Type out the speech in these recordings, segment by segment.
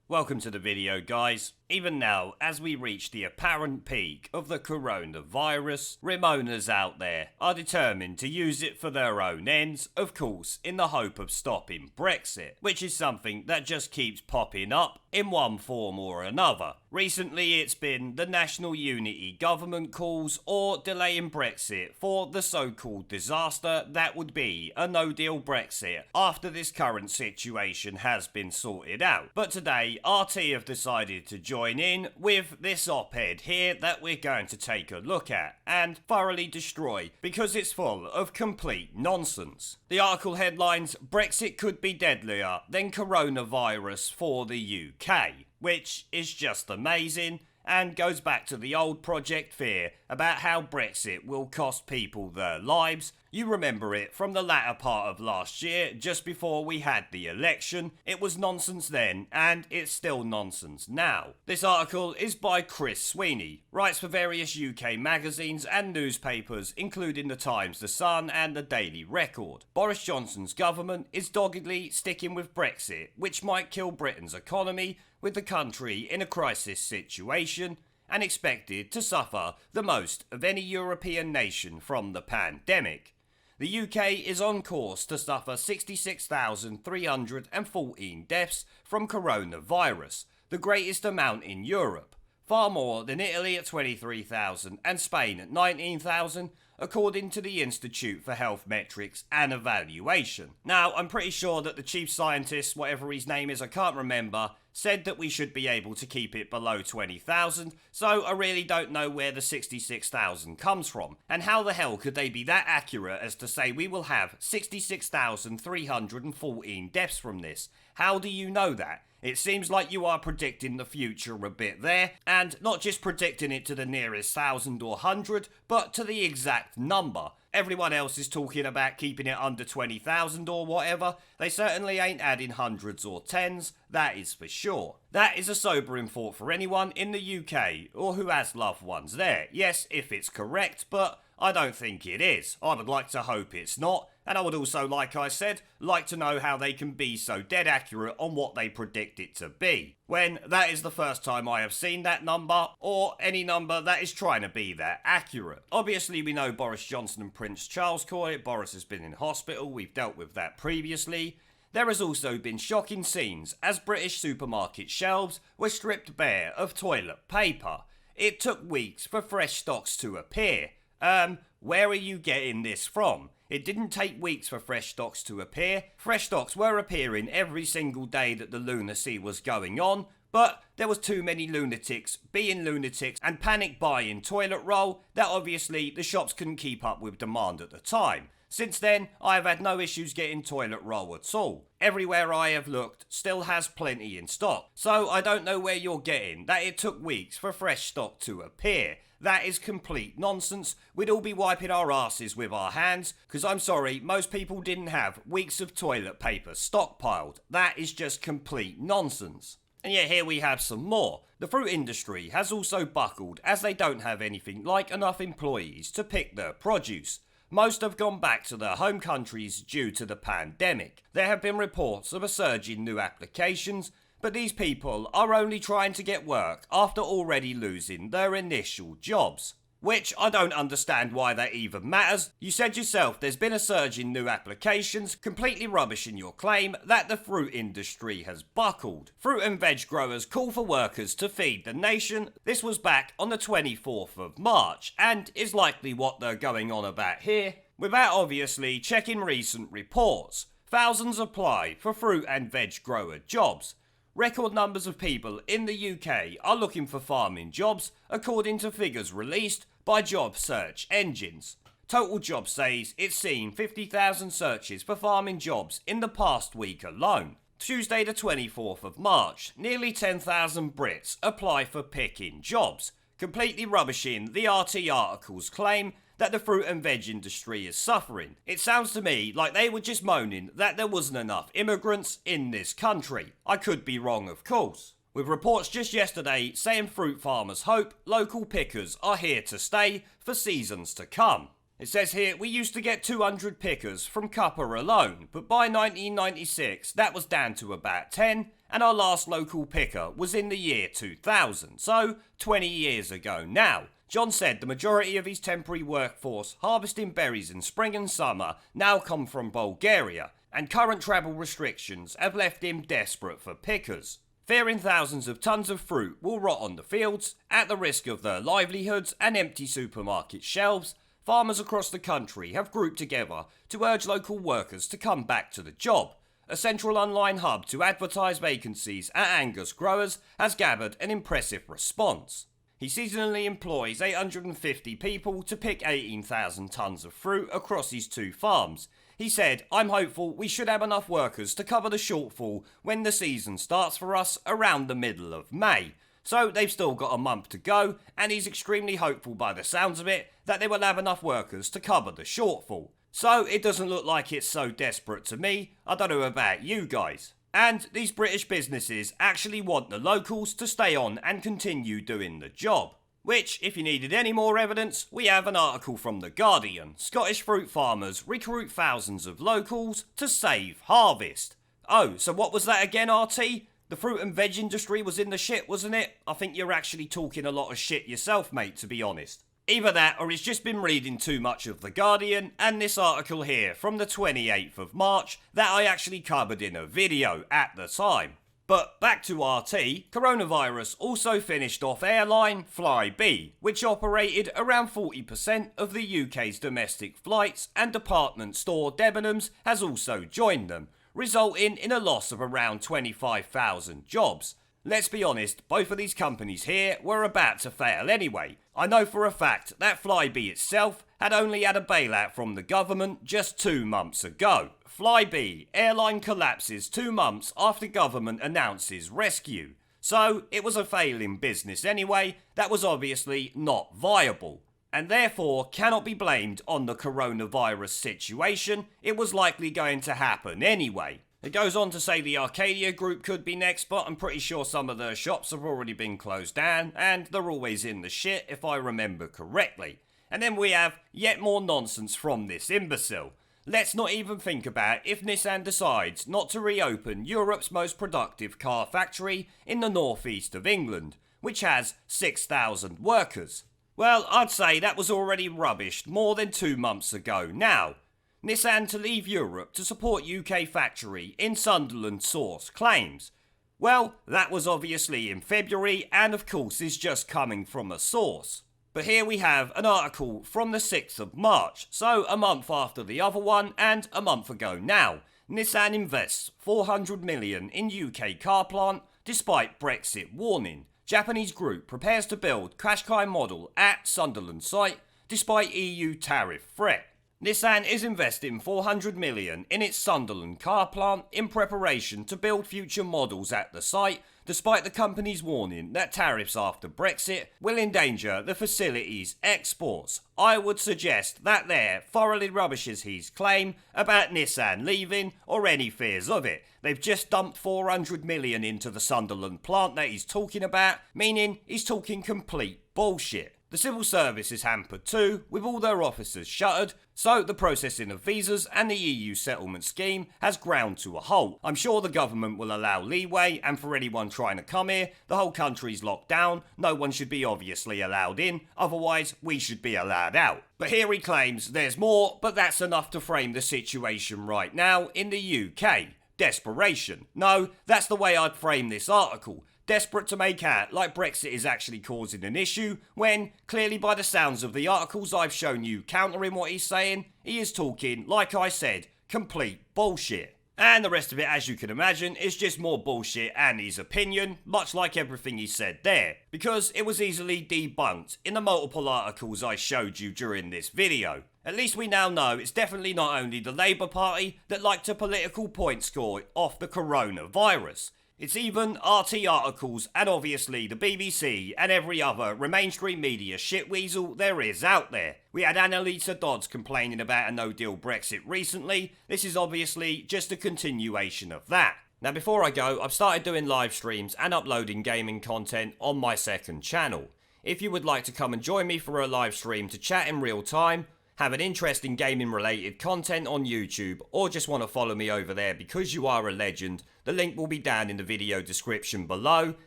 Welcome to the video, guys. Even now, as we reach the apparent peak of the coronavirus, Remoaners out there are determined to use it for their own ends, of course, in the hope of stopping Brexit, which is something that just keeps popping up in one form or another. Recently, it's been the National Unity Government calls or delaying Brexit for the so-called disaster that would be a no-deal Brexit after this current situation has been sorted out. But today, RT have decided to join in with this op-ed here that we're going to take a look at and thoroughly destroy because it's full of complete nonsense. The article headlines, "Brexit could be deadlier than coronavirus for the UK," which is just amazing and goes back to the old Project Fear about how Brexit will cost people their lives. You remember it from the latter part of last year, just before we had the election. It was nonsense then, and it's still nonsense now. This article is by Chris Sweeney, writes for various UK magazines and newspapers, including The Times, The Sun and The Daily Record. Boris Johnson's government is doggedly sticking with Brexit, which might kill Britain's economy, with the country in a crisis situation and expected to suffer the most of any European nation from the pandemic. The UK is on course to suffer 66,314 deaths from coronavirus, the greatest amount in Europe, far more than Italy at 23,000 and Spain at 19,000, according to the Institute for Health Metrics and Evaluation. Now, I'm pretty sure that the chief scientist, whatever his name is, I can't remember, said that we should be able to keep it below 20,000, so I really don't know where the 66,000 comes from. And how the hell could they be that accurate as to say we will have 66,314 deaths from this? How do you know that? It seems like you are predicting the future a bit there, and not just predicting it to the nearest 1,000 or 100, but to the exact number. Everyone else is talking about keeping it under 20,000 or whatever. They certainly ain't adding hundreds or tens, that is for sure. That is a sobering thought for anyone in the UK, or who has loved ones there. Yes, if it's correct, but I don't think it is. I would like to hope it's not. And I would also, like I said, like to know how they can be so dead accurate on what they predict it to be, when that is the first time I have seen that number, or any number that is trying to be that accurate. Obviously, we know Boris Johnson and Prince Charles caught it. Boris has been in hospital. We've dealt with that previously. There has also been shocking scenes as British supermarket shelves were stripped bare of toilet paper. It took weeks for fresh stocks to appear. Where are you getting this from? It didn't take weeks for fresh stocks to appear. Fresh stocks were appearing every single day that the lunacy was going on, but there was too many lunatics being lunatics and panic buying toilet roll that obviously the shops couldn't keep up with demand at the time. Since then, I have had no issues getting toilet roll at all. Everywhere I have looked still has plenty in stock. So I don't know where you're getting that it took weeks for fresh stock to appear. That is complete nonsense. We'd all be wiping our asses with our hands, because I'm sorry, most people didn't have weeks of toilet paper stockpiled. That is just complete nonsense. And yet here we have some more. The fruit industry has also buckled as they don't have anything like enough employees to pick their produce. Most have gone back to their home countries due to the pandemic. There have been reports of a surge in new applications, but these people are only trying to get work after already losing their initial jobs. Which I don't understand why that even matters. You said yourself there's been a surge in new applications, completely rubbishing your claim that the fruit industry has buckled. Fruit and veg growers call for workers to feed the nation. This was back on the 24th of March, and is likely what they're going on about here, without obviously checking recent reports. Thousands apply for fruit and veg grower jobs. Record numbers of people in the UK are looking for farming jobs, according to figures released by job search engines. Total Jobs says it's seen 50,000 searches for farming jobs in the past week alone. Tuesday the 24th of March, nearly 10,000 Brits apply for picking jobs, completely rubbishing the RT article's claim that the fruit and veg industry is suffering. It sounds to me like they were just moaning that there wasn't enough immigrants in this country. I could be wrong, of course. With reports just yesterday saying fruit farmers hope local pickers are here to stay for seasons to come. It says here, we used to get 200 pickers from Cupper alone, but by 1996 that was down to about 10, and our last local picker was in the year 2000, so 20 years ago now. John said the majority of his temporary workforce harvesting berries in spring and summer now come from Bulgaria, and current travel restrictions have left him desperate for pickers. Fearing thousands of tons of fruit will rot on the fields, at the risk of their livelihoods and empty supermarket shelves, farmers across the country have grouped together to urge local workers to come back to the job. A central online hub to advertise vacancies at Angus growers has gathered an impressive response. He seasonally employs 850 people to pick 18,000 tonnes of fruit across his 2 farms. He said, "I'm hopeful we should have enough workers to cover the shortfall when the season starts for us around the middle of May." So they've still got a month to go, and he's extremely hopeful by the sounds of it that they will have enough workers to cover the shortfall. So it doesn't look like it's so desperate to me. I don't know about you guys. And these British businesses actually want the locals to stay on and continue doing the job. Which, if you needed any more evidence, we have an article from The Guardian. Scottish fruit farmers recruit thousands of locals to save harvest. Oh, so what was that again, RT? The fruit and veg industry was in the shit, wasn't it? I think you're actually talking a lot of shit yourself, mate, to be honest. Either that, or he's just been reading too much of The Guardian, and this article here from the 28th of March that I actually covered in a video at the time. But back to RT, coronavirus also finished off airline Flybe, which operated around 40% of the UK's domestic flights, and department store Debenhams has also joined them, resulting in a loss of around 25,000 jobs. Let's be honest, both of these companies here were about to fail anyway. I know for a fact that Flybe itself had only had a bailout from the government just 2 months ago. Flybe airline collapses 2 months after government announces rescue. So it was a failing business anyway that was obviously not viable, and therefore cannot be blamed on the coronavirus situation. It was likely going to happen anyway. It goes on to say the Arcadia Group could be next, but I'm pretty sure some of their shops have already been closed down, and they're always in the shit if I remember correctly. And then we have yet more nonsense from this imbecile. Let's not even think about if Nissan decides not to reopen Europe's most productive car factory in the northeast of England, which has 6,000 workers. Well, I'd say that was already rubbished more than 2 months ago now. Nissan to leave Europe to support UK factory in Sunderland source claims. Well, that was obviously in February, and of course is just coming from a source. But here we have an article from the 6th of March, so a month after the other one and a month ago now. Nissan invests 400 million in UK car plant despite Brexit warning. Japanese group prepares to build Qashqai model at Sunderland site despite EU tariff threat. Nissan is investing 400 million in its Sunderland car plant in preparation to build future models at the site, despite the company's warning that tariffs after Brexit will endanger the facility's exports. I would suggest that there thoroughly rubbishes his claim about Nissan leaving or any fears of it. They've just dumped 400 million into the Sunderland plant that he's talking about, meaning he's talking complete bullshit. The civil service is hampered too, with all their offices shuttered, so the processing of visas and the EU settlement scheme has ground to a halt. I'm sure the government will allow leeway, and for anyone trying to come here, the whole country's locked down, no one should be obviously allowed in, otherwise we should be allowed out. But here he claims there's more, but that's enough to frame the situation right now in the UK. Desperation. No, that's the way I'd frame this article. Desperate to make out like Brexit is actually causing an issue, when, clearly by the sounds of the articles I've shown you countering what he's saying, he is talking, like I said, complete bullshit. And the rest of it, as you can imagine, is just more bullshit and his opinion, much like everything he said there, because it was easily debunked in the multiple articles I showed you during this video. At least we now know it's definitely not only the Labour Party that like to political point score off the coronavirus. It's even RT articles and obviously the BBC and every other mainstream media shitweasel there is out there. We had Annalisa Dodds complaining about a no-deal Brexit recently. This is obviously just a continuation of that. Now before I go, I've started doing live streams and uploading gaming content on my second channel. If you would like to come and join me for a live stream to chat in real time, have an interest in gaming related content on YouTube, or just want to follow me over there because you are a legend, the link will be down in the video description below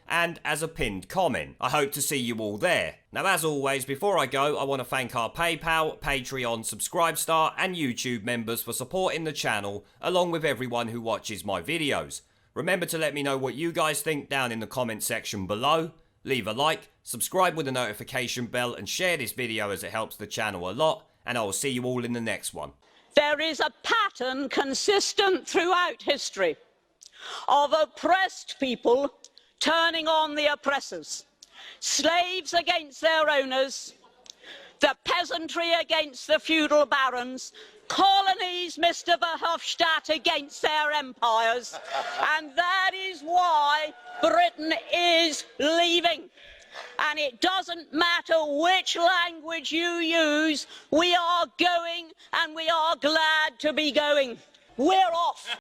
and as a pinned comment. I hope to see you all there. Now as always, before I go, I want to thank our PayPal, Patreon, Subscribestar and YouTube members for supporting the channel, along with everyone who watches my videos. Remember to let me know what you guys think down in the comment section below. Leave a like, subscribe with the notification bell and share this video as it helps the channel a lot. And I will see you all in the next one. There is a pattern consistent throughout history of oppressed people turning on the oppressors. Slaves against their owners, the peasantry against the feudal barons, colonies, Mr. Verhofstadt, against their empires. And that is why Britain is leaving. And it doesn't matter which language you use, we are going and we are glad to be going. We're off.